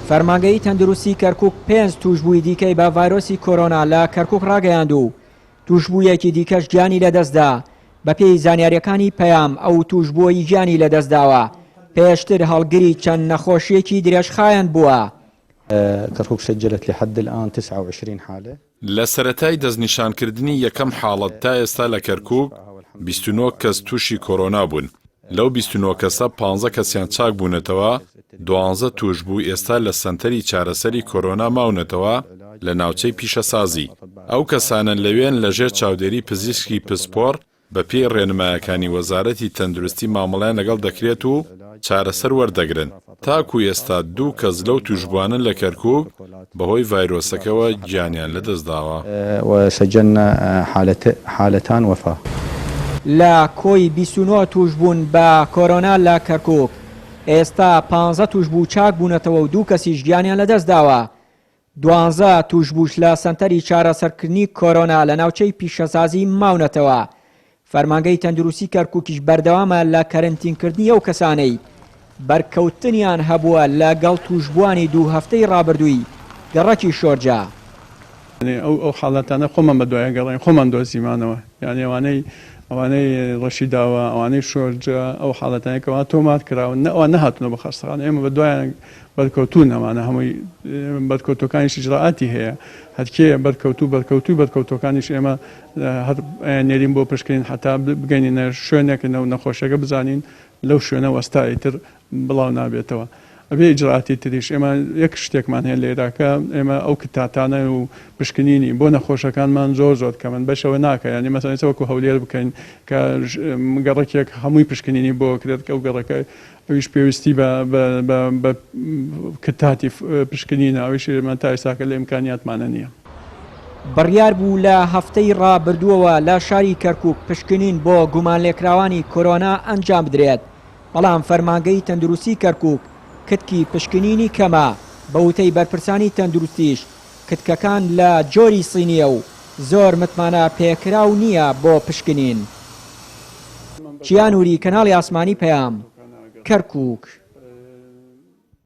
فەرمانگەی تەندروستی کەرکووک 5 توشبووی دیکەی بە ڤایرۆسی کۆرۆنا لە کەرکووک ڕاگەیاند و توشبوویەکی دیکەش گیانی لەدەستدا. بەپێی زانیاریەکانی پەیام ئەو توشبووی گیانی لەدەستداوە پێشتر هەڵگری چەند نەخۆشیەکی درێژخایەن بووە. كركوك سجلت لحد الآن 29 حالة. لە سەرەتای دەستنیشانکردنی یەکەم حاڵەت تا ئێستا لە کەرکووک 29 کەس تووشی کۆرۆنا بوون. لەو 29 کەسە 15 کەسیان چاک بوونەتەوە، 12 توشبوو ئێستا لە سەنتەری چارەسەری کۆرۆنا ماونەتەوە لە ناوچەی پیشەسازی. ئەو کەسانە لەوێن لەژێر چاودێری پزیشکی پسپۆر بەپێی ڕێنمایەکانی وەزارەتی تەندروستی مامەڵەیان لەگەڵ دەکرێت و چارەسەر وەردەگرن. تاکو ئێستا 2 کەس لەو توشبوانن لە کەرکووک بەهۆی ڤایرۆسەکەوە گیانیان لەدەستداوە. وسجلنا حالتان وفاة. لە کۆی 29 توشبوون بە کۆرۆنا لە کەرکووک ئێستا 15 توشبوو چاک بوونەتەوە و 2 کەسیش گیانیان لەدەستداوە. 12 توشبووش لە سەنتەری چارەسەرکردنی کۆرۆنا لە ناوچەی پیشەسازی ماونەتەوە. فەرمانگەی تەندروستی کەرکووکیش بەردەوامە لە کەرنتینکردنی ئەو کەسانەی بەرکەوتنیان هەبووە لەگەڵ توشبوانی 2 هەفتەی ڕابردووی گەڕەکی شۆرجە. ئەو حاڵەتانە خۆمان بە دوایە گەڕین، خۆمان دۆزیمانەوە، یعنی ئەوانەی ڕەشی داوە، ئەوانەی شۆرجە، ئەو حاڵەتانێکەوە تۆمات کراون ئەوە نەهاتونە بە خەستەخانە. ئێمە بە دوایان بەرکەوتون ئەمانە هەمووی بەرکەوتەکانیش ئیجراعاتی هەیە، هەرکێ بەرکەوتوەکانیش ئێمە نێرین بۆ پشتکردن حتا بگەینە شوێنێک نەخۆشەکە بزانین لەو شوێنە وەستاییتر بڵاو نابێتەوە. ئەبێ ئیجراعاتی تریش ئێمە یەک شتێکمان هەیە لێرەکە ئێمە ئەو کتاتانە و پشکنینی بۆ نەخۆشەکانمان زۆر کەمن بەشەوە ناکە، ینی مەسەڵەن وەکو هەولێر بکەین کە گەڕێکێک هەمووی پشکنینی بۆ کرێت کە ئەو گەڕەکە ئەویش پێویستی بە کتاتی پشکنینە، ئەویش ئێمە تا ئێستاکە لە ئیمکانیاتمانە نییە. بڕیار بوو لە هەفتەی ڕابردووەوە لە شاری کەرکووک پشکنین بۆ گومان لێکراوانی کۆرۆنا ئەنجام بدرێت، بەڵام فەرمانگەی تەندروستی کەرکووک کتکی پشکنینی کەمە. بە وتەی بەرپرسانی تەندروستیش کتکەکان لە جۆری سینیە و زۆر متمانە پێکراو نییە بۆ پشکنین. چیانوری کەناڵی ئاسمانی پەیام، کەرکووک.